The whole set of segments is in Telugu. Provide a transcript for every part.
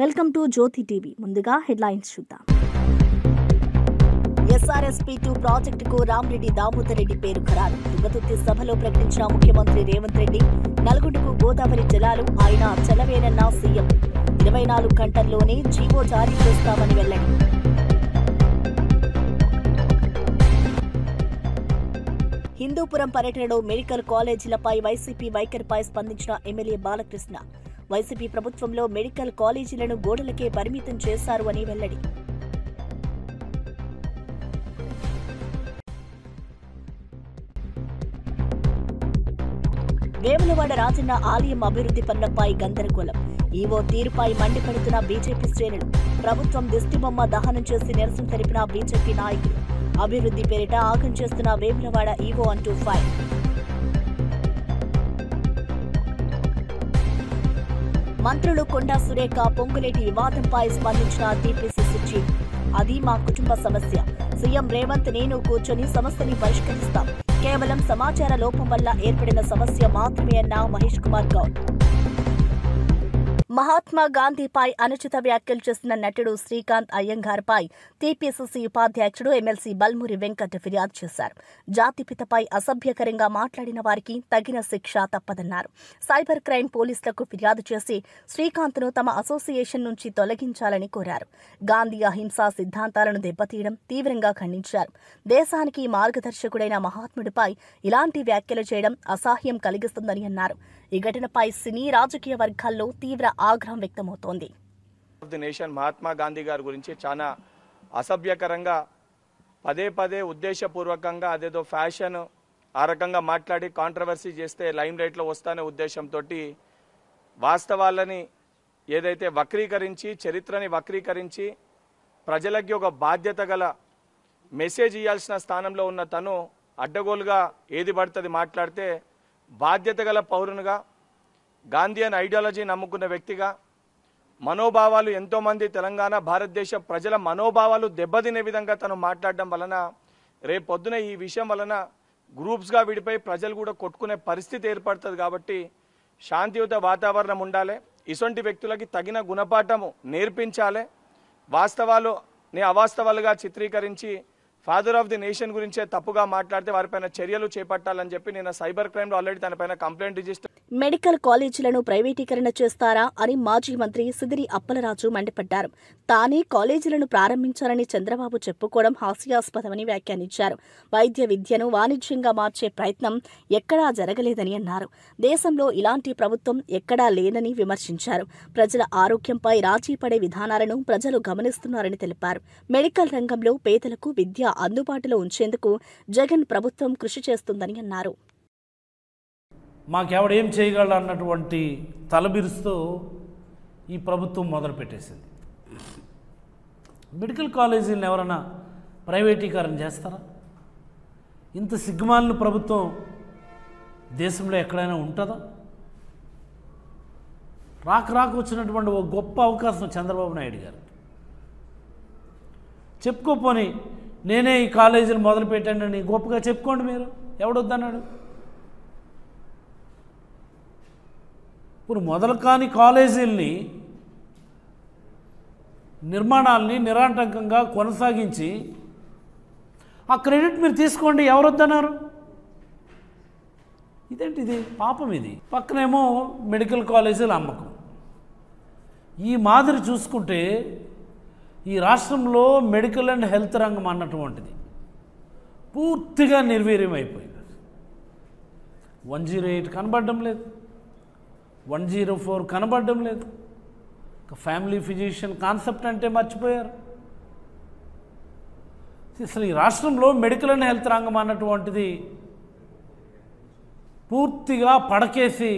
Welcome to Jyothi TV. ముందుగా హెడ్లైన్స్ చూద్దాం. ఎస్ఆర్ఎస్పీ 2 ప్రాజెక్టుకు రామిరెడ్డి దామోదర్ రెడ్డి పేరు ఖరారు. తుంగతుర్తి సభలో ప్రకటించిన ముఖ్యమంత్రి రేవంత్ రెడ్డి. నల్గొండకు గోదావరి జలాలు ఆయన చెలవేనన్న సీఎం. 24 గంటల్లోనే జీవో జారీ చేస్తామని వెల్లడి. హిందూపురం పర్యటనలో మెడికల్ కాలేజీలపై వైసీపీ వైఖరిపై స్పందించిన ఎమ్మెల్యే బాలకృష్ణ. వైసీపీ ప్రభుత్వంలో మెడికల్ కాలేజీలను గోడలకే పరిమితం చేశారు అని వెల్లడి. వేములవాడ రాజన్న ఆలయం అభివృద్ధి పనులపై గందరగోళం. ఈవో తీరుపై మండిపడుతున్న బీజేపీ శ్రేణులు. ప్రభుత్వం దిష్టిబొమ్మ దహనం చేసి నిరసన తెలిపిన బీజేపీ నాయకులు. అభివృద్ధి పేరిట ఆగం చేస్తున్న వేములవాడ ఈవో అంటూ ఫైర్. మంత్రులు కొండా సురేఖ పొంగులేటి వివాదంపై స్పందించిన టీపీసీసీ చీఫ్. అది మా కుటుంబ సమస్య. సీఎం రేవంత్ నేను కూర్చొని సమస్యని పరిష్కరిస్తాం. కేవలం సమాచార లోపం వల్ల ఏర్పడిన సమస్య మాత్రమే అన్న మహేష్ కుమార్ గౌడ్. మహాత్మా గాంధీపై అనుచిత వ్యాఖ్యలు చేసిన నటుడు శ్రీకాంత్ అయ్యంగార్పై టీపీసీసీ ఉపాధ్యక్షుడు ఎమ్మెల్సీ బల్మూరి వెంకట్ ఫిర్యాదు చేశారు. జాతిపితపై అసభ్యకరంగా మాట్లాడిన వారికి తగిన శిక్ష తప్పదన్నారు. సైబర్ క్రైమ్ పోలీసులకు ఫిర్యాదు చేసి శ్రీకాంత్ను తమ అసోసియేషన్ నుంచి తొలగించాలని కోరారు. గాంధీ అహింసా సిద్ధాంతాలను దెబ్బతీయడం తీవ్రంగా ఖండించారు. దేశానికి మార్గదర్శకుడైన మహాత్ముడిపై ఇలాంటి వ్యాఖ్యలు చేయడం అసహ్యం కలిగిస్తుందని అన్నారు. ఈ ఘటనపై సినీ రాజకీయ వర్గాల్లో తీవ్ర ఆగ్రహం వ్యక్తమవుతోంది. మహాత్మా గాంధీ గారి గురించి చాలా అసభ్యకరంగా పదే ఉద్దేశపూర్వకంగా అదేదో ఫ్యాషన్ ఆ రకంగా మాట్లాడి కాంట్రవర్సీ చేస్తే లైమ్ లైట్లో వస్తానే ఉద్దేశంతో వాస్తవాలని ఏదైతే వక్రీకరించి చరిత్రని వక్రీకరించి ప్రజలకి ఒక బాధ్యత గల మెసేజ్ ఇవ్వాల్సిన స్థానంలో ఉన్న తను అడ్డగోలుగా ఏది పడుతుంది మాట్లాడితే బాధ్యత గల పౌరునిగా గాంధీయన్ ఐడియాలజీ నమ్ముకున్న వ్యక్తిగా మనోభావాలు ఎంతోమంది తెలంగాణ భారతదేశ ప్రజల మనోభావాలు దెబ్బతినే విధంగా తను మాట్లాడడం వలన రేపొద్దున ఈ విషయం వలన గ్రూప్స్గా విడిపోయి ప్రజలు కూడా కొట్టుకునే పరిస్థితి ఏర్పడుతుంది. కాబట్టి శాంతియుత వాతావరణం ఉండాలి. ఇటువంటి వ్యక్తులకి తగిన గుణపాఠము నేర్పించాలి. వాస్తవాలుని అవాస్తవాలుగా చిత్రీకరించి ఫాదర్ ఆఫ్ ది నేషన్ గురించే తప్పుగా మాట్లాడితే వారిపైన చర్యలు చేపట్టాలని చెప్పి నేను సైబర్ క్రైమ్లో ఆల్రెడీ తనపైన కంప్లైంట్ రిజిస్టర్. మెడికల్ కాలేజీలను ప్రైవేటీకరణ చేస్తారా అని మాజీ మంత్రి సిదిరి అప్పలరాజు మండిపడ్డారు. తానే కాలేజీలను ప్రారంభించాలని చంద్రబాబు చెప్పుకోవడం హాస్యాస్పదమని వ్యాఖ్యానించారు. వైద్య విద్యను వాణిజ్యంగా మార్చే ప్రయత్నం ఎక్కడా జరగలేదని అన్నారు. దేశంలో ఇలాంటి ప్రభుత్వం ఎక్కడా లేదని విమర్శించారు. ప్రజల ఆరోగ్యంపై రాజీ పడే విధానాలను ప్రజలు గమనిస్తున్నారని తెలిపారు. మెడికల్ రంగంలో పేదలకు విద్య అందుబాటులో ఉంచేందుకు జగన్ ప్రభుత్వం కృషి చేస్తుందని అన్నారు. మాకెవడేం చేయగలడు అన్నటువంటి తలబిరుస్తూ ఈ ప్రభుత్వం మొదలుపెట్టేసింది. మెడికల్ కాలేజీలను ఎవరైనా ప్రైవేటీకరణ చేస్తారా? ఇంత సిగ్గుమాలిన ప్రభుత్వం దేశంలో ఎక్కడైనా ఉంటుందా? రాకు వచ్చినటువంటి ఒక గొప్ప అవకాశం చంద్రబాబు నాయుడు గారు. చెప్పుకోపోని నేనే ఈ కాలేజీలు మొదలుపెట్టానని గొప్పగా చెప్పుకోండి. మీరు ఎవడొద్దన్నాడు? ఇప్పుడు మొదలు కాని కాలేజీల్ని నిర్మాణాలని నిరాటంకంగా కొనసాగించి ఆ క్రెడిట్ మీరు తీసుకోండి. ఎవరొద్దన్నారు? ఇదేంటిది? పాపం ఇది. పక్కనేమో మెడికల్ కాలేజీల అమ్మకం. ఈ మాదిరి చూసుకుంటే ఈ రాష్ట్రంలో మెడికల్ అండ్ హెల్త్ రంగం అన్నటువంటిది పూర్తిగా నిర్వీర్యం అయిపోయింది. 108 కనబడడం లేదు, 104 కనబడడం లేదు. ఫ్యామిలీ ఫిజిషియన్ కాన్సెప్ట్ అంటే మర్చిపోయారు. అసలు ఈ రాష్ట్రంలో మెడికల్ అండ్ హెల్త్ రంగం అన్నటువంటిది పూర్తిగా పడకేసి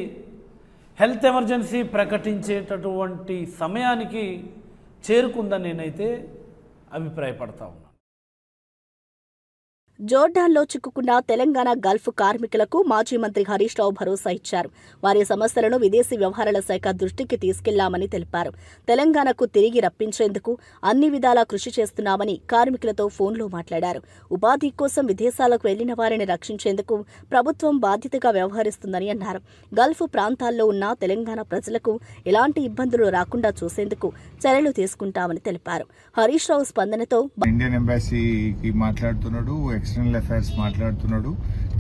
హెల్త్ ఎమర్జెన్సీ ప్రకటించేటటువంటి సమయానికి చేరుకుందని నేనైతే అభిప్రాయపడతా ఉన్నాను. జోర్డాన్లో చిక్కుకున్న తెలంగాణ గల్ఫ్ కార్మికులకు మాజీ మంత్రి హరీష్ రావు భరోసా ఇచ్చారు. వారి సమస్యలను విదేశీ వ్యవహారాల శాఖ దృష్టికి తీసుకెళ్లామని తెలిపారు. తెలంగాణకు తిరిగి రప్పించేందుకు అన్ని విధాలా కృషి చేస్తున్నామని కార్మికులతో ఫోన్లో మాట్లాడారు. ఉపాధి కోసం విదేశాలకు వెళ్లిన వారిని రక్షించేందుకు ప్రభుత్వం బాధ్యతగా వ్యవహరిస్తుందని అన్నారు. గల్ఫ్ ప్రాంతాల్లో ఉన్న తెలంగాణ ప్రజలకు ఎలాంటి ఇబ్బందులు రాకుండా చూసేందుకు చర్యలు తీసుకుంటామని తెలిపారు. హరీష్ రావు స్పందనతో ఇండియన్ ఎంబాసీకి మాట్లాడుతున్నాడు, ఎక్స్టర్నల్ అఫైర్స్ మాట్లాడుతున్నాడు.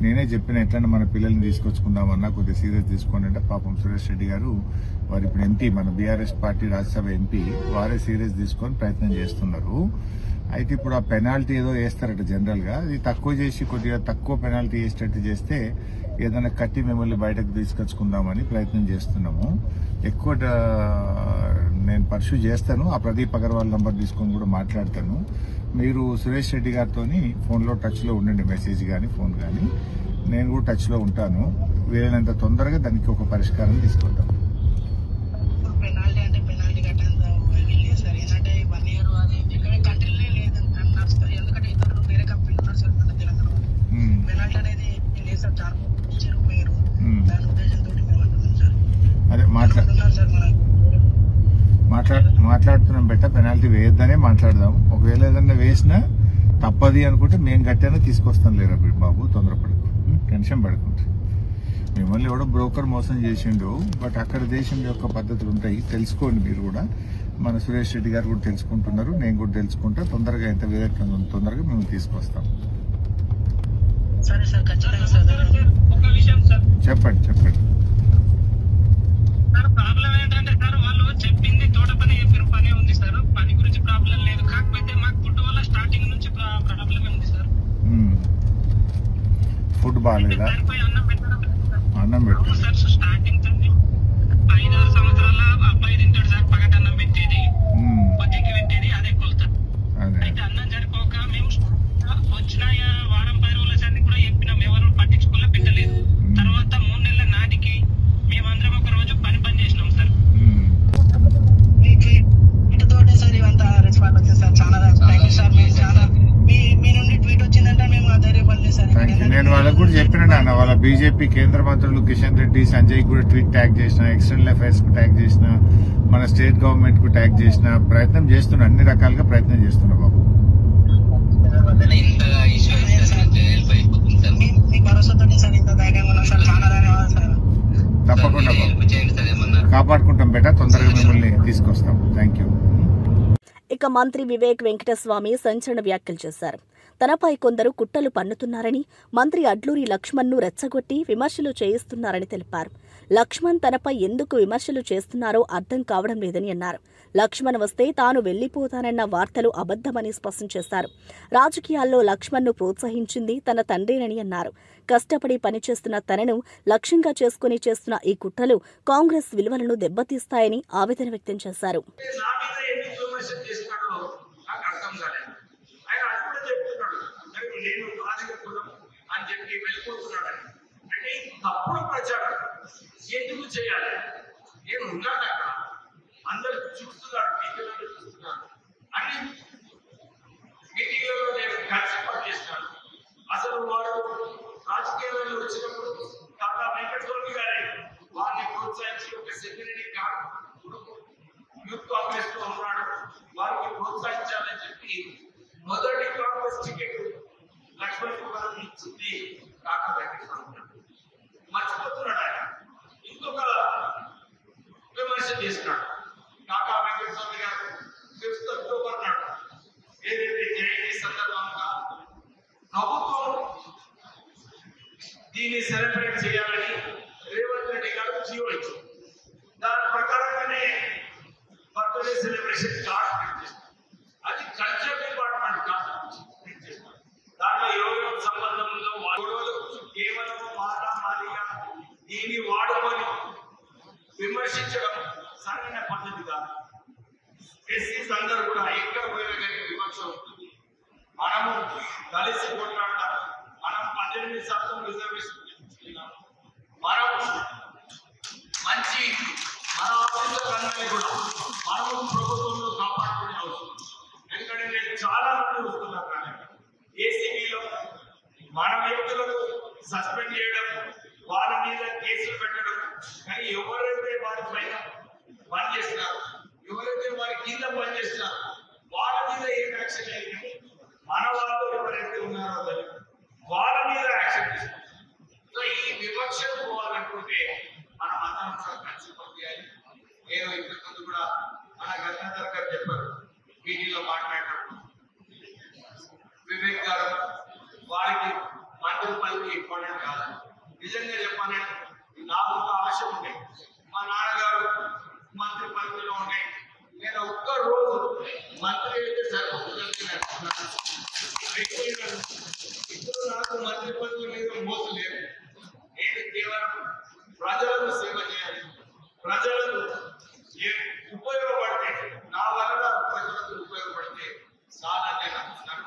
నేనే చెప్పిన ఎట్లన్నా మన పిల్లల్ని తీసుకొచ్చుకుందామన్నా కొద్దిగా సీరియస్ తీసుకోండి అంటే పాపం సురేష్ రెడ్డి గారు వారు ఇప్పుడు ఎంపీ, మన బీఆర్ఎస్ పార్టీ రాజ్యసభ ఎంపీ, వారే సీరియస్ తీసుకొని ప్రయత్నం చేస్తున్నారు. అయితే ఇప్పుడు ఆ పెనాల్టీ ఏదో వేస్తారట జనరల్ గా, అది తక్కువ చేసి కొద్దిగా తక్కువ పెనాల్టీ వేసేటట్టు చేస్తే ఏదైనా కట్టి మిమ్మల్ని బయటకు తీసుకొచ్చుకుందామని ప్రయత్నం చేస్తున్నాము. ఎక్కువ నేను పర్సూ చేస్తాను. ఆ ప్రదీప్ అగర్వాల్ నంబర్ తీసుకొని కూడా మాట్లాడతాను. మీరు సురేష్ రెడ్డి గారితో ఫోన్లో టచ్లో ఉండండి, మెసేజ్ కానీ ఫోన్ కానీ. నేను కూడా టచ్లో ఉంటాను. వీలైనంత తొందరగా దానికి ఒక పరిష్కారం తీసుకుంటాం. పెనాల్టీ అంటే పెనాల్టీ కట్టేంత వెళ్ళలేదు సార్. ఏంటంటే 1 year అది ఇక్కడ కంట్రీలే లేదు నడుస్తుంది. ఎందుకంటే ఇతరులు వేరే కంపెనీ ఉన్నారు సార్ మన తెలంగాణ. పెనాల్టీ అనేది లేదు సార్. చాలా ఇచ్చారు మీరు దాని ఉద్దేశంతో మేము అంటున్నాం సార్. అదే సార్ మాట్లాడుతున్నాం బెట్ట, పెనాల్టీ వేయొద్దనే మాట్లాడదాం. ఒకవేళ ఏదన్నా వేసినా తప్పది అనుకుంటే మేము గట్టినా తీసుకొస్తాం. లేరా బాబు, తొందరపడకు, టెన్షన్ పడుకుంటా. మిమ్మల్ని ఎవడో బ్రోకర్ మోసం చేసిండు, బట్ అక్కడ దేశం యొక్క పద్ధతులు ఉంటాయి, తెలుసుకోండి మీరు కూడా. మన సురేష్ రెడ్డి గారు కూడా తెలుసుకుంటున్నారు, నేను కూడా తెలుసుకుంటా. తొందరగా ఎంత వీలైతే తొందరగా మేము తీసుకొస్తాం. సరే సార్, ఖచ్చితంగా సార్. ఒక విషయం సార్, చెప్పండి. సార్ ప్రాబ్లం ఏంటంటే సార్ వాళ్ళు చెప్పింది తోట పని చెప్పిన పనే ఉంది సార్. పని గురించి ప్రాబ్లం లేదు. కాకపోతే మాకు ఫుడ్ వల్ల స్టార్టింగ్ నుంచి ప్రాబ్లమే ఉంది సార్. ఫుడ్ బాగాలేదా? అన్నం పెట్టు సార్. స్టార్టింగ్ 5-6 సంవత్సరాల అబ్బాయి తింటాడు సార్. పగటన్నం పెట్టేది, పొద్దుకి పెట్టేది, అదే కొలత. అయితే అన్నం సరిపోక మేము వచ్చిన వారం 10 రోజుల సార్ని కూడా చెప్పినాం, ఎవరు పట్టించుకోలే, పెట్టలేదు. తర్వాత 3 నెలల నాటికి మేమందరం ఒక రోజు పని చేసినాం సార్. ఇటుతోటే సార్ ఇవంతా రెస్పాండ్ వచ్చింది సార్. చాలా థ్యాంక్ యూ సార్. మీరు చాలా మీ నుండి ట్వీట్ వచ్చిందంటే మేము ధైర్యపడలేదు సార్. నేను వాళ్ళకు కూడా చెప్పిన వాళ్ళ బీజేపీ కేంద్ర మంత్రులు కిషన్ రెడ్డి, సంజయ్ కూడా ట్వీట్ ట్యాగ్ చేసిన, ఎక్స్టర్నల్ అఫైర్స్ కు ట్యాగ్ చేసిన, మన స్టేట్ గవర్నమెంట్ కు ట్యాగ్ చేసిన, ప్రయత్నం చేస్తున్నా, అన్ని రకాలుగా ప్రయత్నం చేస్తున్నా బాబు. మీ భరోసాతో సార్ ఇంత ధైర్యంగా ఉన్నాం సార్. చాలా ధన్యవాదాలు సార్. తప్పకుండా కాపాడుకుంటాం బేటా, తొందరగా మిమ్మల్ని తీసుకొస్తాం. Thank you. ఇక మంత్రి వివేక్ వెంకటస్వామి సంచలన వ్యాఖ్యలు చేశారు. తనపై కొందరు కుట్రలు పన్నుతున్నారని, మంత్రి అడ్లూరి లక్ష్మణ్ను రెచ్చగొట్టి విమర్శలు చేయిస్తున్నారని తెలిపారు. లక్ష్మణ్ తనపై ఎందుకు విమర్శలు చేస్తున్నారో అర్థం కావడం లేదని అన్నారు. లక్ష్మణ్ వస్తే తాను వెళ్లిపోతానన్న వార్తలు అబద్దమని స్పష్టం చేశారు. రాజకీయాల్లో లక్ష్మణ్ను ప్రోత్సహించింది తన తండ్రేనని అన్నారు. కష్టపడి పనిచేస్తున్న తనను లక్ష్యంగా చేసుకుని చేస్తున్న ఈ కుట్రలు కాంగ్రెస్ విలువలను దెబ్బతీస్తాయని ఆవేదన వ్యక్తం చేశారు. తప్పుడు ప్రచారం ఎందుకు చేయాలి? నేను ఉన్నాను అక్కడ, అందరు చూస్తున్నారు, మీటింగ్లలో చూస్తున్నారు, అన్ని మీటింగ్లలో నేను కలిసి పనిచేస్తున్నాను. అసలు వాడు రాజకీయాలలో వచ్చినప్పుడు కాకా వెంకటస్వామి గారే వారిని ప్రోత్సహించి ఒక సెక్రటరీ యూత్ కాంగ్రెస్ లో ఉన్నాడు, వారికి ప్రోత్సహించాలని చెప్పి మొదటి కాంగ్రెస్ టికెట్ లక్ష్మణ్ కుమార్ ఇచ్చింది కాకా వెంకటస్వామి గారు. మర్చిపోతున్నాడు ఆయన. ఇంకొక విమర్శ చేస్తున్నాడు కాకా వెంకటస్వామి గారు. 5th అక్టోబర్ నాడు ఏదైతే జయంతి సందర్భంగా ప్రభుత్వం దీన్ని సెలబ్రేట్ చేయాలని రేవంత్ రెడ్డి గారు జీవో ఇచ్చారు. దాని ప్రకారంగానే బర్త్డే సెలబ్రేషన్ కార్డ్ ప్రింట్ చేస్తారు. అది కల్చర్ డిపార్ట్మెంట్ కార్డ్ ప్రింట్ చేస్తారు. దాంట్లో ఎవరెవరి సంబంధం ఉందో కేవలం మాదిగా దీన్ని వాడుకొని విమర్శించడం సరైన పద్ధతి కాదు. ఎస్సీస్ అందరూ కూడా ఎక్కడ పోయినా కానీ విమర్శ ఉంటుంది. మనము కలిసి కొట్లాడతాం. మనం 18% రిజర్వేషన్ తీసుకున్నాం. మనం మంచి మన ఆఫీసర్లందరినీ కూడా మనము ప్రభుత్వంలో కాపాడుకునే అవసరం. ఎందుకంటే నేను చాలా మంది వస్తున్నారు కానీ ఏసీబీలో కానీ ఎవరైతే వారి పైన పనిచేస్తున్నారు, ఎవరైతే వారి కింద పనిచేస్తున్నారు వాళ్ళ మీద ఏం యాక్షన్ లేదు. మన వాళ్ళు ఎవరైతే ఉన్నారో వాళ్ళ మీద యాక్షన్ తీసుకోవాలి. సో ఈ వివక్షను పోవాలనుకుంటే మనం అందరం కలిసి పనిచేయాలి. నేను ఇంతకుముందు కూడా మన గంగాధర్ గారు చెప్పారు మీటింగ్లో మాట్లాడినప్పుడు, వివేక్ గారు వారికి మంత్రి పదవి ఇంపార్టెంట్ కాదు. నిజంగా చెప్పాలంటే నాకు ఒక ఆశ ఉండే, మా నాన్నగారు మంత్రి పదవిలో ఉండే, నేను ఒక్క రోజు మంత్రి అయితే సరిపోతుందని అయిపోయినాను. ఇప్పుడు నాకు మంత్రి పదవి మీద మోసం లేదు. నేను కేవలం ప్రజలకు సేవ చేయాలి, ప్రజలకు ఉపయోగపడితే, నా వల్ల ప్రజలకు ఉపయోగపడితే చాలా నేను అనుకున్నాను.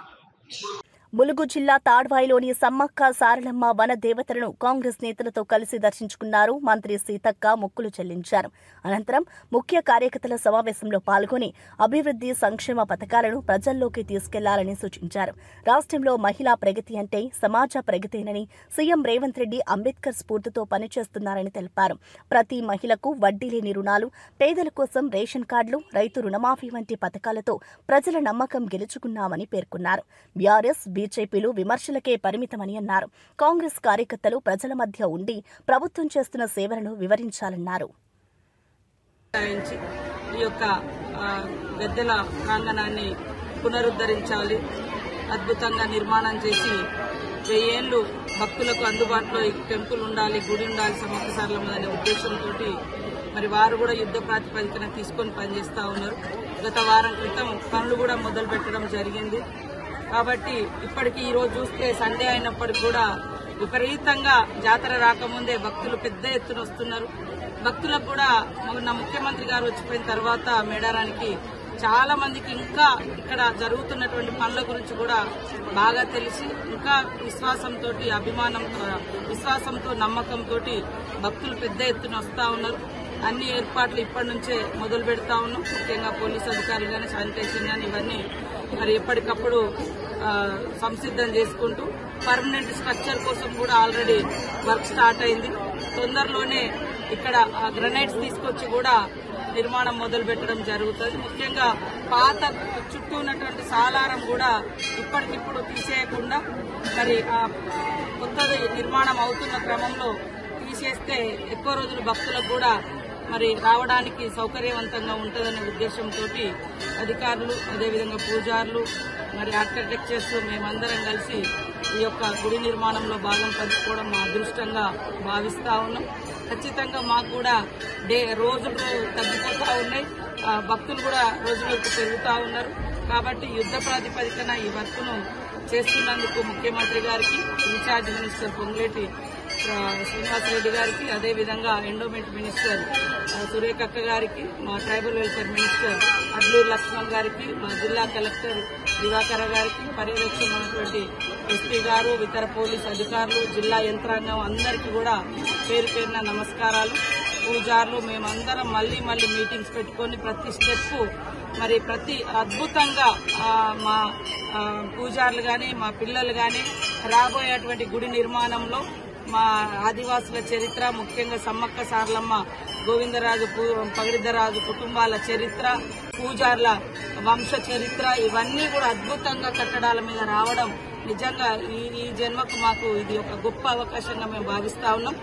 ఇప్పుడు ములుగు జిల్లా తాడ్వాయిలోని సమ్మక్క సారలమ్మ వన దేవతలను కాంగ్రెస్ నేతలతో కలిసి దర్శించుకున్నారు మంత్రి సీతక్క. మొక్కులు చెల్లించారు. అనంతరం ముఖ్య కార్యకర్తల సమావేశంలో పాల్గొని అభివృద్ది సంక్షేమ పథకాలను ప్రజల్లోకి తీసుకెళ్లాలని సూచించారు. రాష్ట్రంలో మహిళా ప్రగతి అంటే సమాజ ప్రగతేనని సీఎం రేవంత్ రెడ్డి అంబేద్కర్ స్ఫూర్తితో పనిచేస్తున్నారని తెలిపారు. ప్రతి మహిళకు వడ్డీ లేని రుణాలు, పేదల కోసం రేషన్ కార్డులు, రైతు రుణమాఫీ వంటి పథకాలతో ప్రజల నమ్మకం గెలుచుకున్నామని పేర్కొన్నారు. బీఆర్ఎస్, బీజేపీలు విమర్శలకే పరిమితమని అన్నారు. కాంగ్రెస్ కార్యకర్తలు ప్రజల మధ్య ఉండి ప్రభుత్వం చేస్తున్న సేవలను వివరించాలన్నారు. ఈ యొక్క గద్దెల ప్రాంగణాన్ని పునరుద్ధరించాలి, అద్భుతంగా నిర్మాణం చేసి 1000 ఏళ్లు భక్తులకు అందుబాటులో ఈ టెంపుల్ ఉండాలి, గుడి ఉండాలి సమ్మక్క సారలమ్మ అనే ఉద్దేశంతో మరి వారు కూడా యుద్ధ ప్రాతిపదికన తీసుకొని పనిచేస్తూ ఉన్నారు. గత వారం క్రితం పనులు కూడా మొదలు పెట్టడం జరిగింది. కాబట్టి ఇప్పటికీ ఈరోజు చూస్తే సండే అయినప్పటికీ కూడా విపరీతంగా జాతర రాకముందే భక్తులు పెద్ద ఎత్తున వస్తున్నారు. భక్తులకు కూడా మొన్న ముఖ్యమంత్రి గారు వచ్చిపోయిన తర్వాత మేడారానికి చాలా మందికి ఇంకా ఇక్కడ జరుగుతున్నటువంటి పనుల గురించి కూడా బాగా తెలిసి ఇంకా విశ్వాసంతో, అభిమానంతో, విశ్వాసంతో, నమ్మకంతో భక్తులు పెద్ద ఎత్తున వస్తూ ఉన్నారు. అన్ని ఏర్పాట్లు ఇప్పటి నుంచే మొదలు పెడతా ఉన్నాం. ముఖ్యంగా పోలీసు అధికారులు కానీ, శానిటేషన్ కానీ ఇవన్నీ మరి ఎప్పటికప్పుడు సంసిద్ధం చేసుకుంటూ పర్మనెంట్ స్ట్రక్చర్ కోసం కూడా ఆల్రెడీ వర్క్ స్టార్ట్ అయింది. తొందరలోనే ఇక్కడ గ్రనైట్స్ తీసుకొచ్చి కూడా నిర్మాణం మొదలు పెట్టడం జరుగుతుంది. ముఖ్యంగా పాత చుట్టూ ఉన్నటువంటి సాలారం కూడా ఇప్పటికిప్పుడు తీసేయకుండా మరి కొత్తది నిర్మాణం అవుతున్న క్రమంలో తీసేస్తే ఎక్కువ రోజులు భక్తులకు కూడా మరి రావడానికి సౌకర్యవంతంగా ఉంటుందనే ఉద్దేశంతో అధికారులు, అదేవిధంగా పూజారులు, మరి ఆర్కిటెక్చర్స్ మేమందరం కలిసి ఈ యొక్క గుడి నిర్మాణంలో భాగం పంచుకోవడం మా అదృష్టంగా భావిస్తా ఉన్నాం. ఖచ్చితంగా మాకు కూడా రోజులు తగ్గిపోతూ ఉన్నాయి, భక్తులు కూడా రోజులకు పెరుగుతూ ఉన్నారు. కాబట్టి యుద్ధ ప్రాతిపదికన ఈ వర్క్ను చేస్తున్నందుకు ముఖ్యమంత్రి గారికి, ఇన్ఛార్జ్ మినిస్టర్ పొంగులేటి శ్రీనివాసరెడ్డి గారికి, అదేవిధంగా ఎండోమెంట్ మినిస్టర్ సురేఖక్క గారికి, మా tribal welfare minister Adluri Laxman గారికి, మా జిల్లా కలెక్టర్ దివాకర్ గారికి, పర్యవేక్షణ ఉన్నటువంటి ఎస్పీ గారు, ఇతర పోలీసు అధికారులు, జిల్లా యంత్రాంగం అందరికీ కూడా పేరు పేరున నమస్కారాలు. పూజారులు మేమందరం మళ్లీ మీటింగ్స్ పెట్టుకొని ప్రతి స్టెప్ మరి ప్రతి అద్భుతంగా మా పూజారులు కానీ, మా పిల్లలు కానీ రాబోయేటువంటి గుడి నిర్మాణంలో మా ఆదివాసుల చరిత్ర, ముఖ్యంగా సమ్మక్క సారలమ్మ, గోవిందరాజు, పగిడిద్దరాజు కుటుంబాల చరిత్ర, పూజార్ల వంశ చరిత్ర ఇవన్నీ కూడా అద్భుతంగా కట్టడాల మీద రావడం నిజంగా ఈ జన్మకు మాకు ఇది ఒక గొప్ప అవకాశంగా మేము భావిస్తా ఉన్నాం.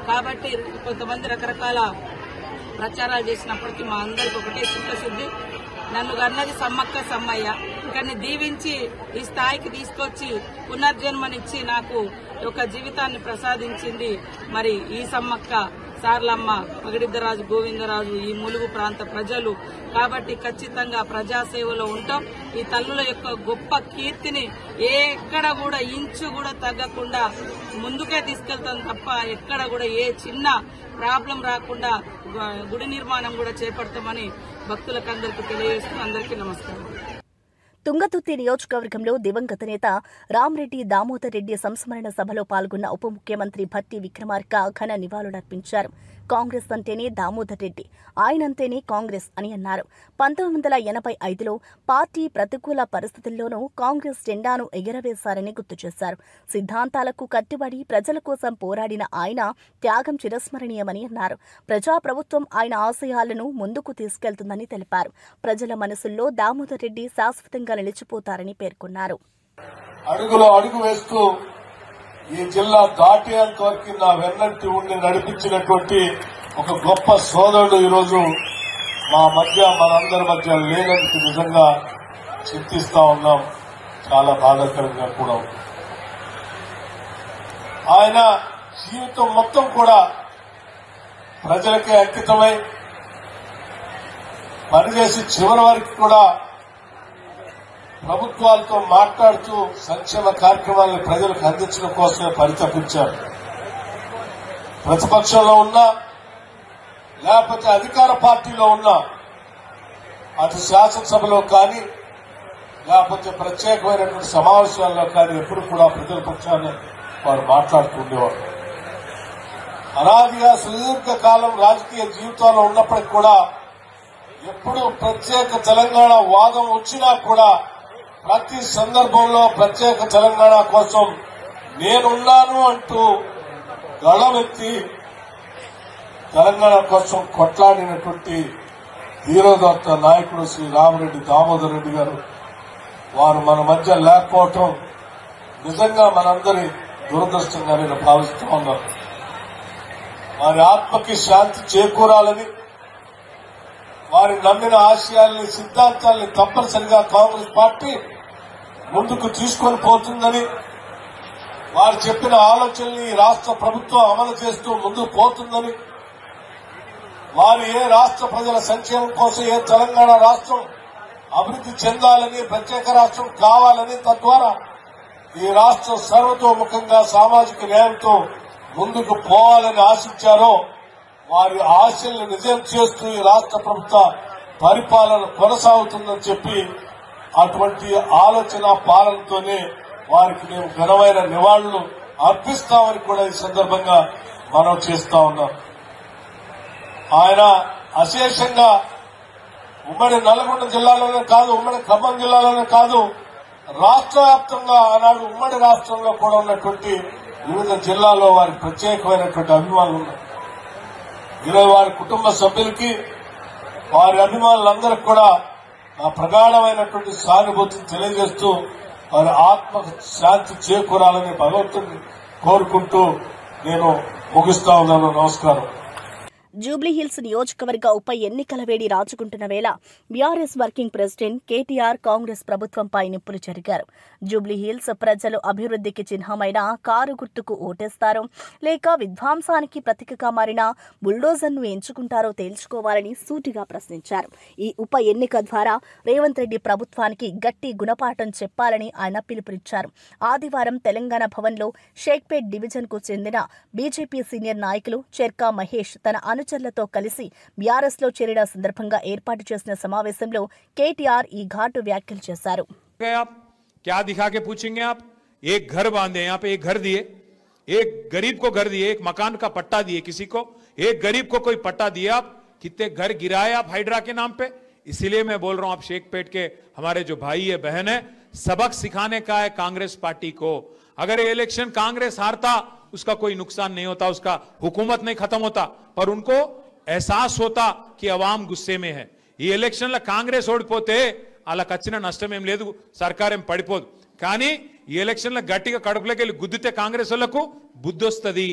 కాబట్టి కొంతమంది రకరకాల ప్రచారాలు చేసినప్పటికీ మా అందరికి ఒకటే చిత్తశుద్ధి, నన్ను కన్నది సమ్మక్క సమ్మయ్య, కానీ దీవించి ఈ స్థాయికి తీసుకొచ్చి పునర్జన్మనిచ్చి నాకు ఒక జీవితాన్ని ప్రసాదించింది మరి ఈ సమ్మక్క సారలమ్మ, పగిడిద్దరాజు, గోవిందరాజు, ఈ ములుగు ప్రాంత ప్రజలు. కాబట్టి ఖచ్చితంగా ప్రజాసేవలో ఉంటాం. ఈ తల్లుల యొక్క గొప్ప కీర్తిని ఎక్కడ కూడా ఇంచు కూడా తగ్గకుండా ముందుకే తీసుకెళ్తాం తప్ప ఎక్కడ కూడా ఏ చిన్న ప్రాబ్లం రాకుండా గుడి నిర్మాణం కూడా చేపడతామని భక్తులకు అందరికీ తెలియజేస్తూ అందరికీ నమస్కారం. తుంగతుర్తి నియోజకవర్గంలో దివంగత నేత రామ్రెడ్డి దామోదర్ రెడ్డి సంస్మరణ సభలో పాల్గొన్న ఉప ముఖ్యమంత్రి భట్టి విక్రమార్క ఘన నివాళులర్పించారు. కాంగ్రెస్ అంటేనే దామోదర్ రెడ్డి, ఆయనంటేనే కాంగ్రెస్ అని అన్నారు. 1985లో పార్టీ ప్రతికూల పరిస్థితుల్లోనూ కాంగ్రెస్ జెండాను ఎగరవేశారని గుర్తు చేశారు. సిద్ధాంతాలకు కట్టుబడి ప్రజల కోసం పోరాడిన ఆయన త్యాగం చిరస్మరణీయమని అన్నారు. ప్రజాప్రభుత్వం ఆయన ఆశయాలను ముందుకు తీసుకెళ్తుందని తెలిపారు. ప్రజల మనసుల్లో దామోదర్ రెడ్డి శాశ్వతంగా నిలిచిపోతారని పేర్కొన్నారు. అడుగులో అడుగు వేస్తూ ఈ జిల్లా దాటేంత వరకు నా వెన్నంటి ఉండి నడిపించినటువంటి ఒక గొప్ప సోదరుడు ఈరోజు మా మధ్య, మనందరి మధ్య లేనందుకు నిజంగా చింతిస్తా ఉన్నాం. చాలా బాధాకరంగా కూడా ఉంది. ఆయన జీవితం మొత్తం కూడా ప్రజలకే అంకితమై పనిచేసి చివరి వరకు కూడా ప్రభుత్వాలతో మాట్లాడుతూ సంక్షేమ కార్యక్రమాలను ప్రజలకు అందించడం కోసమే పరితపించారు. ప్రతిపక్షంలో ఉన్నా లేకపోతే అధికార పార్టీలో ఉన్నా, అటు శాసనసభలో కానీ లేకపోతే ప్రత్యేకమైనటువంటి సమావేశాల్లో కానీ ఎప్పుడు కూడా ప్రజల పక్షాన్ని వారు మాట్లాడుతూ ఉండేవారు. అనాదిగా సుదీర్ఘకాలం రాజకీయ జీవితాల్లో ఉన్నప్పటికీ కూడా ఎప్పుడు ప్రత్యేక తెలంగాణ వాదం వచ్చినా కూడా ప్రతి సందర్భంలో ప్రత్యేక తెలంగాణ కోసం నేనున్నాను అంటూ గళమెత్తి తెలంగాణ కోసం కొట్లాడినటువంటి ధీరోదత్త నాయకుడు శ్రీ రామిరెడ్డి దామోదర్ రెడ్డి గారు వారు మన మధ్య లేకపోవటం నిజంగా మనందరి దురదృష్టంగా నేను భావిస్తూ ఉన్నాను. వారి ఆత్మకి శాంతి చేకూరాలని, వారి నమ్మిన ఆశయాల్ని, సిద్ధాంతాల్ని తప్పనిసరిగా కాంగ్రెస్ పార్టీ ముందుకు తీసుకొని పోతుందని, వారు చెప్పిన ఆలోచనల్ని రాష్ట్ర ప్రభుత్వం అమలు చేస్తూ ముందుకు పోతుందని, వారు ఏ రాష్ట్ర ప్రజల సంక్షేమం కోసం, ఏ తెలంగాణ రాష్ట్రం అభివృద్ధి చెందాలని, ప్రత్యేక రాష్ట్రం కావాలని, తద్వారా ఈ రాష్ట్రం సర్వతోముఖంగా సామాజిక న్యాయంతో ముందుకు పోవాలని ఆశించారో వారి ఆశల్ని నిజం చేస్తూ ఈ రాష్ట్ర ప్రభుత్వ పరిపాలన కొనసాగుతుందని చెప్పి అటువంటి ఆలోచన పాలనతోనే వారికి మేము ఘనమైన నివాళులు అర్పిస్తామని కూడా ఈ సందర్భంగా మనం చేస్తా ఉన్నాం. ఆయన అశేషంగా ఉమ్మడి నల్గొండ జిల్లాలోనే కాదు, ఉమ్మడి ఖమ్మం జిల్లాలోనే కాదు, రాష్ట్ర వ్యాప్తంగా ఆనాడు ఉమ్మడి రాష్ట్రంలో కూడా ఉన్నటువంటి వివిధ జిల్లాల్లో వారికి ప్రత్యేకమైనటువంటి అభిమానులు ఉన్నారు. ఈరోజు వారి కుటుంబ సభ్యులకి, వారి అభిమానులందరికీ కూడా నా ప్రగాఢమైనటువంటి సానుభూతిని తెలియజేస్తూ వారి ఆత్మ శాంతి చేకూరాలని భగవంతుడిని కోరుకుంటూ నేను ముగిస్తా ఉన్నాను. నమస్కారం. జూబ్లీహిల్స్ నియోజకవర్గ ఉప ఎన్నికల వేడి రాజుకుంటున్న వేళ BRS working president KTR Congress ప్రభుత్వంపై నిప్పులు చెరిగారు. జూబ్లీహిల్స్ ప్రజలు అభివృద్ధికి చిహ్నమైన కారు గుర్తుకు ఓటేస్తారో లేక విధ్వంసానికి ప్రతీకగా మారిన బుల్డోజర్ను ఎంచుకుంటారో తేల్చుకోవాలని సూటిగా ప్రశ్నించారు. ఈ ఉప ఎన్నిక ద్వారా రేవంత్ రెడ్డి ప్రభుత్వానికి గట్టి గుణపాఠం చెప్పాలని ఆయన పిలుపునిచ్చారు. ఆదివారం తెలంగాణ భవన్లో షేక్పేట్ డివిజన్కు చెందిన బీజేపీ సీనియర్ నాయకులు చెర్కా మహేష్ తన అనుచరులతో కలిసి బీఆర్ఎస్ లో చేరిన సందర్భంగా ఏర్పాటు చేసిన సమావేశంలో కేటీఆర్ ఈ ఘాటు వ్యాఖ్యలు చేశారు. क्या दिखा के पूछेंगे आप? एक घर बांधे, यहाँ पे एक घर दिए, एक गरीब को घर दिए, एक मकान का पट्टा दिए किसी को, एक गरीब को कोई पट्टा दिया, आप कितने घर गिराए आप हाइड्रा के नाम पे? इसीलिए मैं बोल रहा हूं आप शेखपेट के हमारे जो भाई है बहन है, सबक सिखाने का है कांग्रेस पार्टी को. अगर ये इलेक्शन कांग्रेस हारता उसका कोई नुकसान नहीं होता, उसका हुकूमत नहीं खत्म होता, पर उनको एहसास होता कि अवाम गुस्से में है. ఈ ఎలక్షన్లో కాంగ్రెస్ ఓడిపోతే వాళ్ళకి వచ్చిన నష్టం ఏం లేదు, సర్కారేం పడిపోదు. కానీ ఈ ఎలక్షన్లో గట్టిగా కడుపులోకి వెళ్ళి గుద్దితే కాంగ్రెస్ వాళ్లకు బుద్ధి వస్తుంది.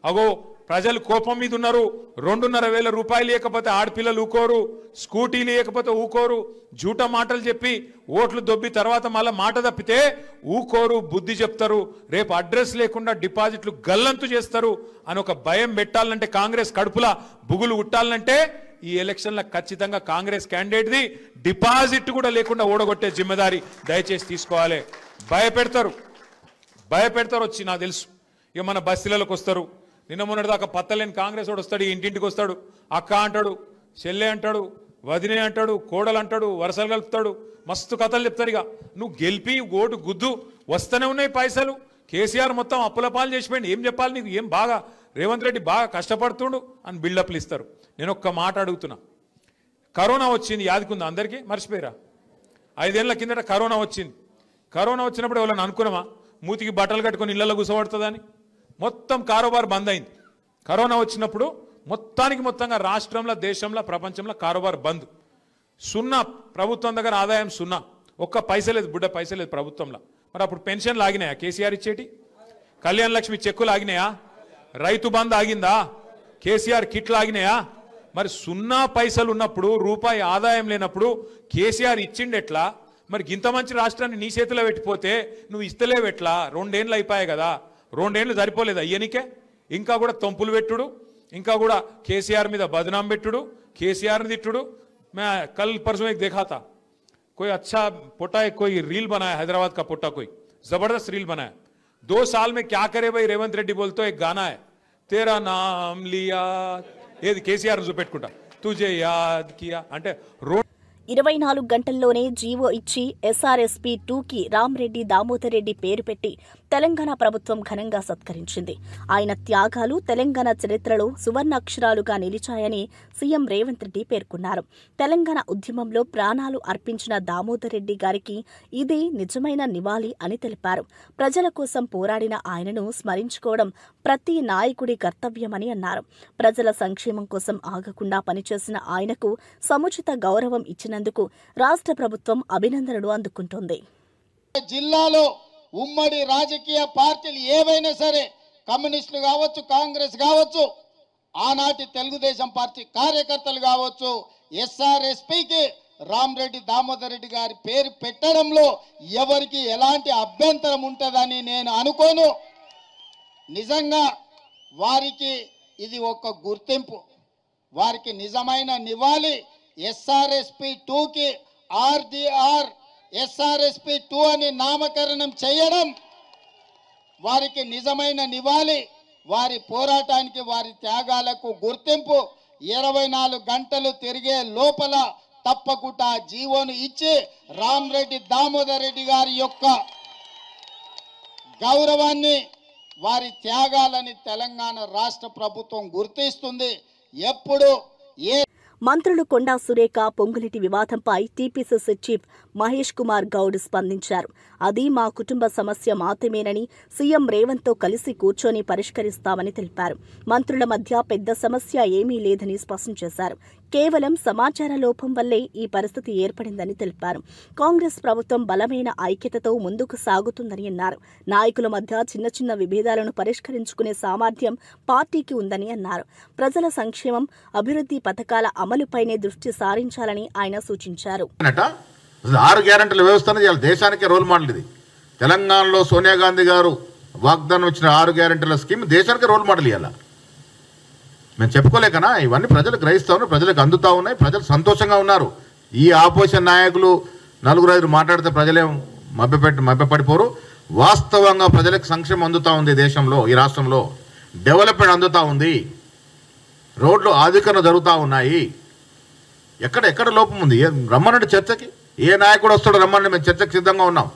అగో ప్రజలు కోపం మీద ఉన్నారు. 2,500 రూపాయలు లేకపోతే ఆడపిల్లలు ఊకోరు, స్కూటీ లేకపోతే ఊకోరు, జూట మాటలు చెప్పి ఓట్లు దొబ్బి తర్వాత మళ్ళీ మాట తప్పితే ఊకోరు, బుద్ధి చెప్తారు. రేపు అడ్రస్ లేకుండా డిపాజిట్లు గల్లంతు చేస్తారు అని ఒక భయం పెట్టాలంటే, కాంగ్రెస్ కడుపులా బుగులు ఉట్టాలంటే ఈ ఎలక్షన్లో ఖచ్చితంగా కాంగ్రెస్ క్యాండిడేట్ది డిపాజిట్ కూడా లేకుండా ఓడగొట్టే జిమ్మెదారి దయచేసి తీసుకోవాలి. భయపెడతారు వచ్చి నాకు తెలుసు. ఇక మన బస్తీలకు వస్తారు. నిన్న మొన్నటిదాకా పత్తలేని కాంగ్రెస్ వాడు వస్తాడు, ఇంటింటికి వస్తాడు, అక్క అంటాడు, చెల్లె అంటాడు, వదినే అంటాడు, కోడలు అంటాడు, వరసలు కలుపుతాడు, మస్తు కథలు చెప్తారు. ఇక నువ్వు గెలిపి ఓటు గుద్దు, వస్తూనే ఉన్నాయి పైసలు. కేసీఆర్ మొత్తం అప్పుల పాలు చేసిపోయింది. ఏం చెప్పాలి నీకు? ఏం బాగా రేవంత్ రెడ్డి బాగా కష్టపడుతుండు అని బిల్డప్లు ఇస్తారు. నేను ఒక్క మాట అడుగుతున్నా, కరోనా వచ్చింది యాదికుందా అందరికీ? మర్చిపోయారా? 5 ఏళ్ల కిందట కరోనా వచ్చింది. కరోనా వచ్చినప్పుడు ఎవరైనా అనుకున్నామా మూతికి బట్టలు కట్టుకొని ఇళ్లలో కూర్చోబడుతుందని? మొత్తం కారోబార్ బంద్ అయింది. కరోనా వచ్చినప్పుడు మొత్తంగా రాష్ట్రంలో, దేశంలో, ప్రపంచంలో కారోబార్ బంద్. సున్నా, ప్రభుత్వం దగ్గర ఆదాయం సున్నా, ఒక్క పైసే లేదు, బుడ్డ పైసే లేదు ప్రభుత్వంలో. మరి అప్పుడు పెన్షన్లు ఆగినాయా? కేసీఆర్ ఇచ్చేటి కళ్యాణ లక్ష్మి చెక్కులు ఆగినాయా? రైతు బంద్ ఆగిందా? కేసీఆర్ కిట్లు ఆగినాయా? మరి సున్నా పైసలు ఉన్నప్పుడు, రూపాయి ఆదాయం లేనప్పుడు కేసీఆర్ ఇచ్చిండెట్లా? మరి ఇంత మంచి రాష్ట్రాన్ని నీ చేతిలో పెట్టిపోతే నువ్వు ఇస్తలేవెట్లా? 2 ఏళ్ళు అయిపోయాయి కదా, 2 ఏళ్ళు సరిపోలేదు అయ్యనికే? ఇంకా కూడా తొంపులు పెట్టుడు, ఇంకా కూడా కేసీఆర్ మీద బదనాం పెట్టుడు, కేసీఆర్ని తిట్టుడు. मैं कल परसों एक देखा था, कोई अच्छा पोटा है, कोई रील बनाया, हैदराबाद का पोटा, कोई जबरदस्त रील बनाया. 2 साल में क्या करे भाई रेवंत रेड्डी बोलते एक गाना है, तेरा नाम लिया, ये केसीआर చూపెట్టుకుంటా, तुझे याद किया అంటే 24 గంటల్లోనే జీవో ఇచ్చి ఎస్ఆర్ఎస్పీ 2కి రామ్రెడ్డి దామోదర్ రెడ్డి పేరు పెట్టి తెలంగాణ ప్రభుత్వం ఘనంగా సత్కరించింది. ఆయన త్యాగాలు తెలంగాణ చరిత్రలో సువర్ణాక్షరాలుగా నిలిచాయని సీఎం రేవంత్ రెడ్డి పేర్కొన్నారు. తెలంగాణ ఉద్యమంలో ప్రాణాలు అర్పించిన దామోదర్ రెడ్డి గారికి ఇదే నిజమైన నివాళి అని తెలిపారు. ప్రజల కోసం పోరాడిన ఆయనను స్మరించుకోవడం ప్రతి నాయకుడి కర్తవ్యమని అన్నారు. ప్రజల సంక్షేమం కోసం ఆగకుండా పనిచేసిన ఆయనకు సముచిత గౌరవం ఇచ్చినందుకు రాష్ట్ర ప్రభుత్వం అభినందనలు అందుకుంటోంది. జిల్లాలో ఉమ్మడి రాజకీయ పార్టీలు ఏవైనా సరే, కమ్యూనిస్టులు కావచ్చు, కాంగ్రెస్ కావచ్చు, ఆనాటి తెలుగుదేశం పార్టీ కార్యకర్తలు కావచ్చు, ఎస్ఆర్ఎస్పీకి రామ్రెడ్డి దామోదర్ రెడ్డి గారి పేరు పెట్టడంలో ఎవరికి ఎలాంటి అభ్యంతరం ఉంటుందని నేను అనుకోను. నిజంగా వారికి ఇది ఒక గుర్తింపు, వారికి నిజమైన నివాళి. ఎస్ఆర్ఎస్పీ 2కి ఆర్డీఆర్ ఎస్ఆర్ఎస్పీ 2 అని నామకరణం చేయడం వారికి నిజమైన నివాళి, వారి పోరాటానికి, వారి త్యాగాలకు గుర్తింపు. 24 గంటలు తిరిగే లోపల తప్పకుండా జీవోను ఇచ్చి రామ్రెడ్డి దామోదర్ రెడ్డి గారి యొక్క గౌరవాన్ని, వారి త్యాగాలని తెలంగాణ రాష్ట్ర ప్రభుత్వం గుర్తిస్తుంది. ఎప్పుడు మంత్రులు కొండా సురేఖ, పొంగులేటి వివాదంపై టీపీసీసీ చీఫ్ మహేష్ కుమార్ గౌడ్ స్పందించారు. అది మా కుటుంబ సమస్య మాత్రమేనని, సీఎం రేవంత్తో కలిసి కూర్చొని పరిష్కరిస్తామని తెలిపారు. మంత్రుల మధ్య పెద్ద సమస్య ఏమీ లేదని స్పష్టం చేశారు. కేవలం సమాచార లోపం వల్లే ఈ పరిస్థితి ఏర్పడిందని తెలిపారు. కాంగ్రెస్ ప్రభుత్వం బలమైన ఐక్యతతో ముందుకు సాగుతుందని అన్నారు. నాయకుల మధ్య చిన్న చిన్న విభేదాలను పరిష్కరించుకునే సామర్థ్యం పార్టీకి ఉందని అన్నారు. ప్రజల సంక్షేమం, అభివృద్ధి పథకాల అమలుపైనే దృష్టి సారించాలని ఆయన సూచించారు. 6 గ్యారెంటీల వ్యవస్థను దేశానికే రోల్ మోడల్. ఇది తెలంగాణలో సోనియా గాంధీ గారు వాగ్దానం ఇచ్చిన 6 గ్యారెంటీల స్కీమ్ దేశానికి రోల్ మోడల్. ఇవ్వాల మేము చెప్పుకోలేకనా, ఇవన్నీ ప్రజలు గ్రహిస్తూ ఉన్నారు, ప్రజలకు అందుతూ ఉన్నాయి, ప్రజలు సంతోషంగా ఉన్నారు. ఈ ఆపోజిషన్ నాయకులు 4-5 మాట్లాడితే ప్రజలేం మభ్యపడిపోరు. వాస్తవంగా ప్రజలకు సంక్షేమం అందుతూ ఉంది. దేశంలో, ఈ రాష్ట్రంలో డెవలప్మెంట్ అందుతూ ఉంది. రోడ్లు ఆధునీకరణ జరుగుతూ ఉన్నాయి. ఎక్కడ లోపం ఉంది? రమ్మనండి చర్చకి, ఏ నాయకుడు వస్తాడో రమ్మనండి, మేము చర్చకు సిద్ధంగా ఉన్నాం.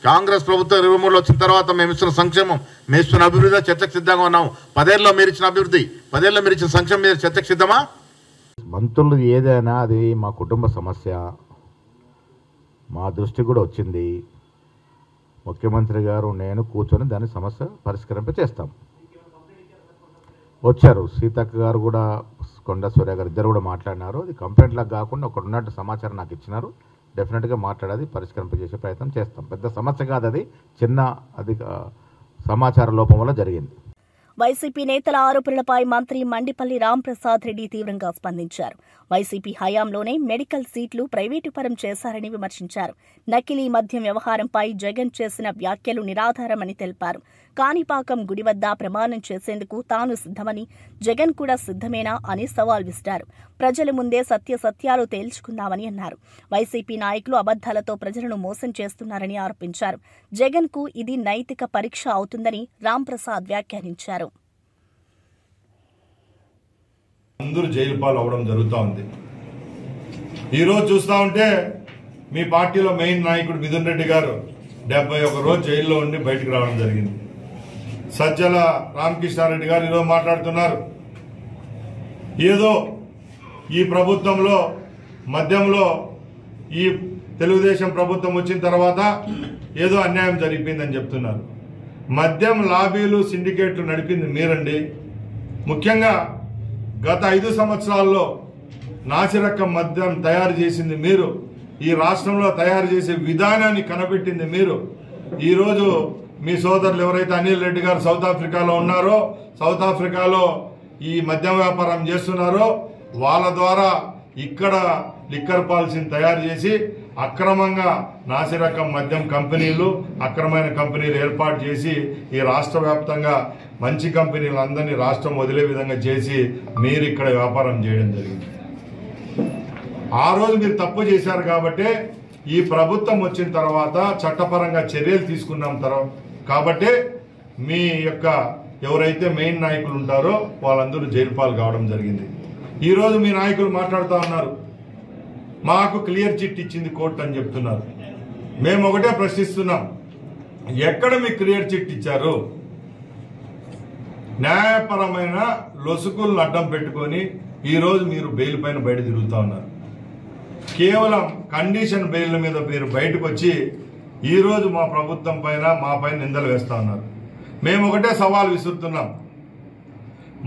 కాంగ్రెస్ ప్రభుత్వం 23లో వచ్చిన తర్వాత మేము ఇస్తున్న సంక్షేమం, మేము ఇస్తున్న అభివృద్ధి చర్చకు సిద్ధంగా ఉన్నాము. 10 ఏళ్ళలో మీరు ఇచ్చిన అభివృద్ధి, 10 ఏళ్ళలో మీరు ఇచ్చిన సంక్షేమం మీద చర్చకు సిద్ధమా? మంత్రులు ఏదైనా అది మా కుటుంబ సమస్య, మా దృష్టి కూడా వచ్చింది. ముఖ్యమంత్రి గారు నేను కూర్చొని దాని సమస్య పరిష్కరింప చేస్తాం. వచ్చారు సీతక్క గారు కూడా, కొండా సూర్య గారు, ఇద్దరు కూడా మాట్లాడినారు. అది కంప్లైంట్ లాగా కాకుండా ఒకటి ఉన్నట్టు సమాచారం నాకు ఇచ్చినారు. డెఫినెట్గా మాట్లాడేది పరిష్కరింప చేసే ప్రయత్నం చేస్తాం. పెద్ద సమస్య కాదు, అది చిన్న అది సమాచార లోపం వల్ల జరిగింది. వైసీపీ నేతల ఆరోపణలపై మంత్రి మండిపల్లి రాంప్రసాద్ రెడ్డి తీవ్రంగా స్పందించారు. వైసీపీ హయాంలోనే మెడికల్ సీట్లు ప్రైవేటు పరం చేశారని విమర్శించారు. నకిలీ మద్యం వ్యవహారంపై జగన్ చేసిన వ్యాఖ్యలు నిరాధారమని తెలిపారు. కాణిపాకం గుడి వద్ద ప్రమాణం చేసేందుకు తాను సిద్ధమని, జగన్ కూడా సిద్ధమేనా అని సవాల్ విసిరారు. ప్రజల ముందే సత్యాలు తేల్చుకుందామని అన్నారు. వైసీపీ నాయకులు అబద్దాలతో ప్రజలను మోసం చేస్తున్నారని ఆరోపించారు. జగన్కు ఇది నైతిక పరీక్ష అవుతుందని రాంప్రసాద్ వ్యాఖ్యానించారు. అందరూ జైలు పాలు అవడం జరుగుతూ ఉంది. ఈరోజు చూస్తూ ఉంటే మీ పార్టీలో మెయిన్ నాయకుడు మిథున్ రెడ్డి గారు 71 రోజు జైల్లో ఉండి బయటకు రావడం జరిగింది. సజ్జల రామకృష్ణారెడ్డి గారు ఈరోజు మాట్లాడుతున్నారు. ఏదో ఈ ప్రభుత్వంలో మద్యంలో ఈ తెలుగుదేశం ప్రభుత్వం వచ్చిన తర్వాత ఏదో అన్యాయం జరిగిపోయిందని చెప్తున్నారు. మద్యం లాబీలు సిండికేట్లు నడిపింది మీరండి. ముఖ్యంగా గత 5 సంవత్సరాల్లో నాసిరకం మద్యం తయారు చేసింది మీరు. ఈ రాష్ట్రంలో తయారు చేసే విధానాన్ని కనబెట్టింది మీరు. ఈరోజు మీ సోదరులు ఎవరైతే అనిల్ రెడ్డి గారు సౌత్ ఆఫ్రికాలో ఉన్నారో, సౌత్ ఆఫ్రికాలో ఈ మద్యం వ్యాపారం చేస్తున్నారో వాళ్ళ ద్వారా ఇక్కడ లిక్కర్ పాలసీని తయారు చేసి అక్రమంగా నాసిరకం మద్యం కంపెనీలు, అక్రమైన కంపెనీలు ఏర్పాటు చేసి ఈ రాష్ట్ర వ్యాప్తంగా మంచి కంపెనీలందరినీ రాష్ట్రం వదిలే విధంగా చేసి మీరు ఇక్కడ వ్యాపారం చేయడం జరిగింది. ఆ రోజు మీరు తప్పు చేశారు కాబట్టి ఈ ప్రభుత్వం వచ్చిన తర్వాత చట్టపరంగా చర్యలు తీసుకున్నాం కాబట్టి మీ యొక్క ఎవరైతే మెయిన్ నాయకులు ఉంటారో వాళ్ళందరూ జైలు పాలు కావడం జరిగింది. ఈరోజు మీ నాయకులు మాట్లాడుతూ ఉన్నారు, మాకు క్లియర్ చిట్ ఇచ్చింది కోర్టు అని చెప్తున్నారు. మేము ఒకటే ప్రశ్నిస్తున్నాం, ఎక్కడ మీకు క్లియర్ చిట్ ఇచ్చారు? న్యాయపరమైన లొసుకులను అడ్డం పెట్టుకొని ఈరోజు మీరు బెయిల్ పైన బయట తిరుగుతూ ఉన్నారు. కేవలం కండిషన్ బెయిల్ మీద మీరు బయటకు వచ్చి ఈరోజు మా ప్రభుత్వం పైన మా పైన నిందలు వేస్తా ఉన్నారు. మేము ఒకటే సవాల్ విసురుతున్నాం.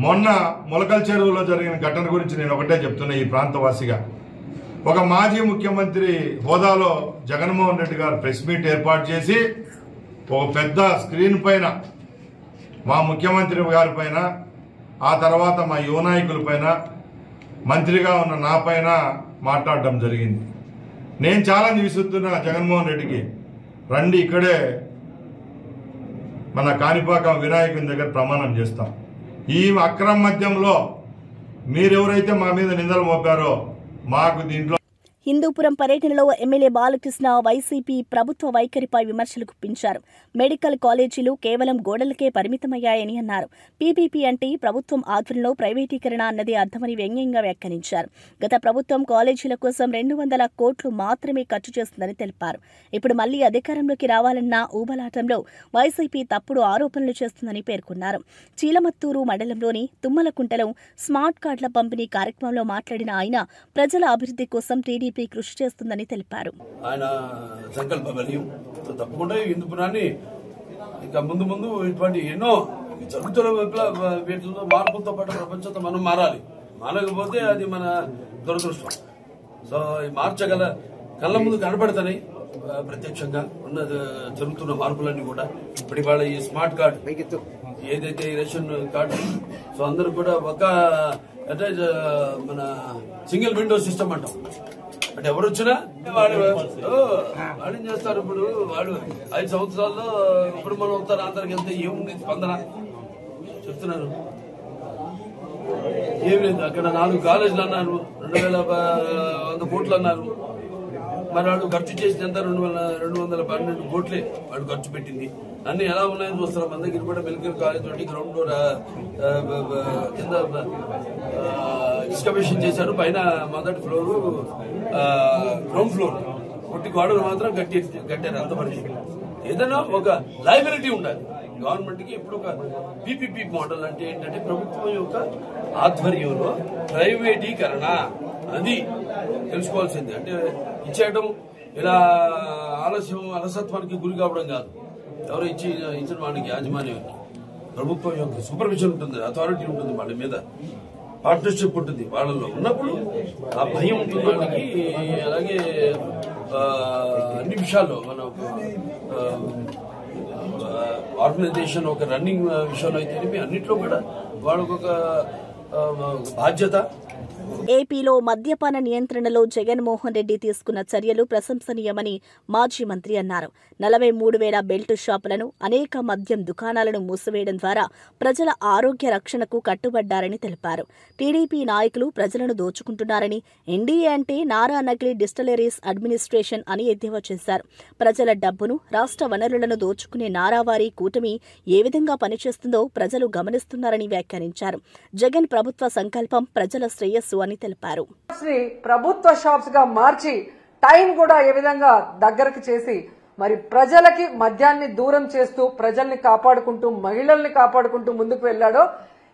మొన్న మొలకల చెరువులో జరిగిన ఘటన గురించి నేను ఒకటే చెప్తున్నా ఈ ప్రాంతవాసిగా. ఒక మాజీ ముఖ్యమంత్రి హోదాలో జగన్మోహన్ రెడ్డి గారు ప్రెస్ మీట్ ఏర్పాటు చేసి ఒక పెద్ద స్క్రీన్ పైన మా ముఖ్యమంత్రి గారి పైన, ఆ తర్వాత మా యువ నాయకుల పైన, మంత్రిగా ఉన్న నా పైన మాట్లాడడం జరిగింది. నేను ఛాలెంజ్ విసురుతున్నా జగన్మోహన్ రెడ్డికి, రండి ఇక్కడే మన కాణిపాకం వినాయకుని దగ్గర ప్రమాణం చేస్తాం. ఈ అక్రమ మద్యంలో మీరెవరైతే మా మీద నిందలు మోపారో మాకు దీంట్లో. హిందూపురం పర్యటనలో ఎమ్మెల్యే బాలకృష్ణ వైసీపీ ప్రభుత్వ వైఖరిపై విమర్శలు గుప్పించారు. మెడికల్ కాలేజీలు కేవలం గోడలకే పరిమితమయ్యాయని అన్నారు. పీపీపీ అంటే ప్రభుత్వం ఆధ్వర్యంలో ప్రైవేటీకరణ అన్నది అర్థమని వ్యంగ్యంగా వ్యాఖ్యానించారు. గత ప్రభుత్వం కాలేజీల కోసం 200 కోట్లు మాత్రమే ఖర్చు చేస్తుందని తెలిపారు. ఇప్పుడు మళ్లీ అధికారంలోకి రావాలన్న ఊబలాటంలో వైసీపీ తప్పుడు ఆరోపణలు చేస్తుందని పేర్కొన్నారు. చీలమత్తూరు మండలంలోని తుమ్మలకుంటలో స్మార్ట్ కార్డుల పంపిణీ కార్యక్రమంలో మాట్లాడిన ఆయన ప్రజల అభివృద్ధి కోసం టీడీపీ కృషి చేస్తుందని తెలిపారు. ఆయన సంకల్ప బలీయం తప్పకుండా హిందూపురాన్ని ఇంకా ముందు ముందు ఇటువంటి ఎన్నో జరుగుతున్న వీటిలో మార్పులతో పాటు ప్రపంచంతో మనం మారాలి. మారకపోతే అది మన దురదృష్టం. సో మార్చగల కళ్ళ ముందు కనపడతాయి ప్రత్యక్షంగా ఉన్న జరుగుతున్న మార్పులన్నీ కూడా. ఇప్పుడు ఇవాళ ఈ స్మార్ట్ కార్డు ఏదైతే రేషన్ కార్డు, సో అందరూ కూడా ఒక అంటే మన సింగిల్ విండో సిస్టమ్ అంటాం. అంటే ఎవరు వచ్చినా వాడు ఏం చేస్తారు. ఇప్పుడు వాడు 5 సంవత్సరాల్లో ఇప్పుడు మనం ఉత్తరాంధ్రకి వెళ్తే ఏముంది స్పందన చెప్తున్నారు, ఏం లేదు. అక్కడ 4 కాలేజీలు అన్నారు, 2100 కోట్లు అన్నారు. మరి వాడు ఖర్చు చేసినంత 212 కోట్లే వాడు ఖర్చు పెట్టింది. అన్ని ఎలా ఉన్నాయని చూస్తారు. మన దగ్గర కూడా మెడికల్ కాలేజ్ తోటి గ్రౌండ్ ఫ్లోర్ కింద ఎక్స్కవేషన్ చేశారు. పైన మొదటి ఫ్లోర్ గ్రౌండ్ ఫ్లోర్ కొట్టి గోడలు మాత్రం కట్టారు. అంతవరకు ఏదైనా ఒక లైబిలిటీ ఉండాలి గవర్నమెంట్ కి. ఇప్పుడు ఒక పీపీపీ మోడల్ అంటే ఏంటంటే ప్రభుత్వం యొక్క ఆధ్వర్యంలో ప్రైవేటీకరణ, అది తెలుసుకోవాల్సింది. అంటే ఇచ్చేయడం ఇలా ఆలస్యం అలసత్వానికి గురి కావడం కాదు. ఎవరు ఇచ్చిన వాడికి యాజమాన్యానికి ప్రభుత్వం యొక్క సూపర్విజన్ ఉంటుంది, అథారిటీ ఉంటుంది, వాళ్ళ మీద పార్ట్నర్షిప్ ఉంటుంది. వాళ్ళలో ఉన్నప్పుడు ఆ భయం ఉంటుంది వాళ్ళకి. అలాగే అన్ని విషయాల్లో మన ఆర్గనైజేషన్ ఒక రన్నింగ్ విషయంలో అయితే అన్నింటిలో కూడా వాళ్ళకు ఒక బాధ్యత. ఏపీలో మద్యపాన నియంత్రణలో జగన్మోహన్ రెడ్డి తీసుకున్న చర్యలు ప్రశంసనీయమని మాజీ మంత్రి అన్నారు. 43,000 బెల్ట్ షాపులను, అనేక మద్యం దుకాణాలను మూసివేయడం ద్వారా ప్రజల ఆరోగ్య రక్షణకు కట్టుబడ్డారని తెలిపారు. టీడీపీ నాయకులు ప్రజలను దోచుకుంటున్నారని, ఎన్డీఏ అంటే నారా నకిలీ డిస్టిలరీస్ అడ్మినిస్ట్రేషన్ అని ఎద్దేవా చేశారు. ప్రజల డబ్బును, రాష్ట్ర వనరులను దోచుకునే నారావారి కూటమి ఏ విధంగా పనిచేస్తుందో ప్రజలు గమనిస్తున్నారని వ్యాఖ్యానించారు. జగన్ ప్రభుత్వ సంకల్పం ప్రజల శ్రేయస్సు అని తెలిపారు. ప్రభుత్వ షాప్స్ గా మార్చి టైం కూడా ఏ విధంగా దగ్గరకు చేసి మరి ప్రజలకి మద్యాన్ని దూరం చేస్తూ ప్రజల్ని కాపాడుకుంటూ మహిళల్ని కాపాడుకుంటూ ముందుకు వెళ్ళాడో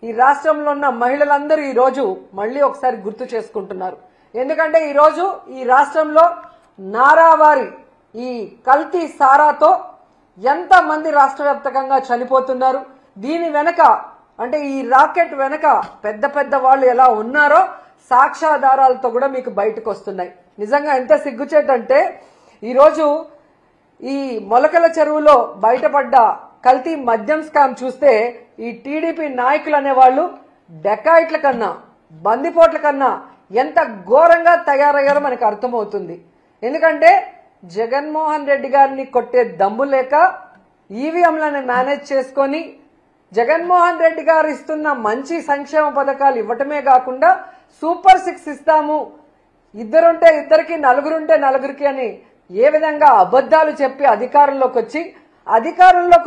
ఈ రాష్ట్రంలో ఉన్న మహిళలందరూ ఈ రోజు మళ్ళీ ఒకసారి గుర్తు చేసుకుంటున్నారు. ఎందుకంటే ఈ రోజు ఈ రాష్ట్రంలో నారావారి ఈ కల్తీ సారాతో ఎంత మంది రాష్ట్ర వ్యాప్తంగా చనిపోతున్నారు, దీని వెనక అంటే ఈ రాకెట్ వెనక పెద్ద పెద్ద వాళ్ళు ఎలా ఉన్నారో సాక్ష్యాధారాలతో కూడా మీకు బయటకు వస్తున్నాయి. నిజంగా ఎంత సిగ్గుచేటంటే ఈరోజు ఈ మొలకల చెరువులో బయటపడ్డ కల్తీ మద్యం స్కామ్ చూస్తే ఈ టీడీపీ నాయకులు అనేవాళ్ళు డెకాయిట్ల కన్నా బందిపోట్ల కన్నా ఎంత ఘోరంగా తయారయ్యారో మనకు అర్థమవుతుంది. ఎందుకంటే జగన్మోహన్ రెడ్డి గారిని కొట్టే దమ్ము లేక ఈవీఎంలను మేనేజ్ చేసుకొని జగన్మోహన్ రెడ్డి గారు ఇస్తున్న మంచి సంక్షేమ పథకాలు ఇవ్వటమే కాకుండా సూపర్ 6 ఇస్తాము, ఇద్దరుంటే ఇద్దరికి నలుగురుంటే నలుగురికి అని ఏ విధంగా అబద్ధాలు చెప్పి అధికారంలోకి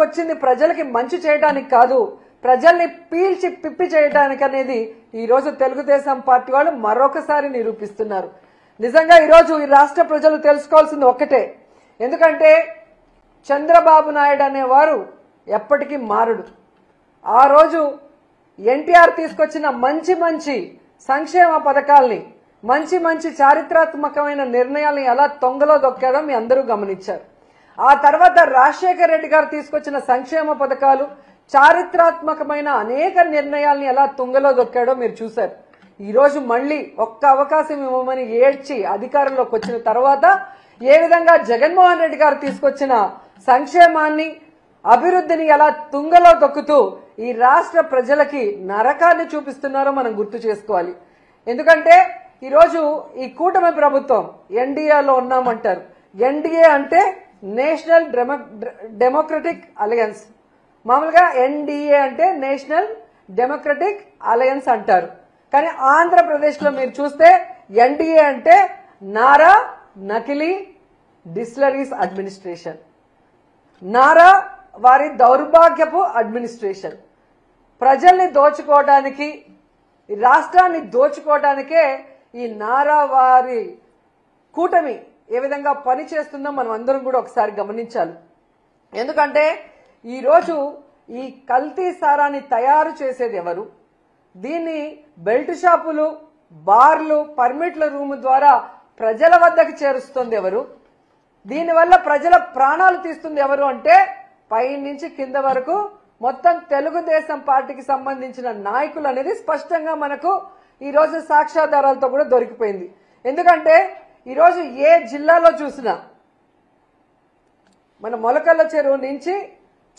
వచ్చింది ప్రజలకి మంచి చేయడానికి కాదు, ప్రజల్ని పీల్చి పిప్పి చేయడానికి అనేది ఈ రోజు తెలుగుదేశం పార్టీ వాళ్ళు మరొకసారి నిరూపిస్తున్నారు. నిజంగా ఈరోజు ఈ రాష్ట్ర ప్రజలు తెలుసుకోవాల్సింది ఒక్కటే, ఎందుకంటే చంద్రబాబు నాయుడు అనేవారు ఎప్పటికీ మారడు. ఆ రోజు ఎన్టీఆర్ తీసుకొచ్చిన మంచి మంచి సంక్షేమ పథకాల్ని మంచి మంచి చారిత్రాత్మకమైన నిర్ణయాల్ని ఎలా తొంగలో దొక్కాడో మీ అందరూ గమనించారు. ఆ తర్వాత రాజశేఖర్ రెడ్డి గారు తీసుకొచ్చిన సంక్షేమ పథకాలు చారిత్రాత్మకమైన అనేక నిర్ణయాల్ని ఎలా తుంగలో దొక్కాడో మీరు చూశారు. ఈ రోజు మళ్ళీ ఒక్క అవకాశం ఇవ్వమని ఏడ్చి అధికారంలోకి వచ్చిన తర్వాత ఏ విధంగా జగన్మోహన్ రెడ్డి గారు తీసుకొచ్చిన సంక్షేమాన్ని అభివృద్ధిని ఎలా తుంగలో దొక్కుతూ ఈ రాష్ట్ర ప్రజలకి నరకాన్ని చూపిస్తున్నారో మనం గుర్తు చేసుకోవాలి. ఎందుకంటే ఈరోజు ఈ కూటమి ప్రభుత్వం ఎన్డీఏలో ఉన్నామంటారు. ఎన్డీఏ అంటే నేషనల్ డెమోక్రటిక్ అలయన్స్. మామూలుగా ఎన్డీఏ అంటే నేషనల్ డెమోక్రటిక్ అలయన్స్ అంటారు. కానీ ఆంధ్రప్రదేశ్లో మీరు చూస్తే ఎన్డీఏ అంటే నారా నకిలీ డిస్టిలరీస్ అడ్మినిస్ట్రేషన్, నారా వారి దౌర్భాగ్యపు అడ్మినిస్ట్రేషన్. ప్రజల్ని దోచుకోవడానికి రాష్ట్రాన్ని దోచుకోవడానికే ఈ నారా వారి కూటమి ఏ విధంగా పనిచేస్తుందో మనం అందరం కూడా ఒకసారి గమనించాలి. ఎందుకంటే ఈరోజు ఈ కల్తీ సారాన్ని తయారు చేసేది ఎవరు, దీన్ని బెల్ట్ షాపులు బార్లు పర్మిట్ల రూమ్ ద్వారా ప్రజల వద్దకు చేరుస్తుంది ఎవరు, దీనివల్ల ప్రజల ప్రాణాలు తీస్తుంది ఎవరు అంటే పై నుంచి కింద వరకు మొత్తం తెలుగుదేశం పార్టీకి సంబంధించిన నాయకులు అనేది స్పష్టంగా మనకు ఈరోజు సాక్ష్యాధారాలతో కూడా దొరికిపోయింది. ఎందుకంటే ఈరోజు ఏ జిల్లాలో చూసినా మన మొలకల్ల చెరువు నుంచి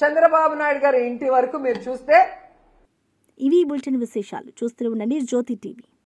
చంద్రబాబు నాయుడు గారి ఇంటి వరకు మీరు చూస్తే ఇవి బులెటిన్ విశేషాలు. చూస్తూ ఉండండి జ్యోతి టీవీ.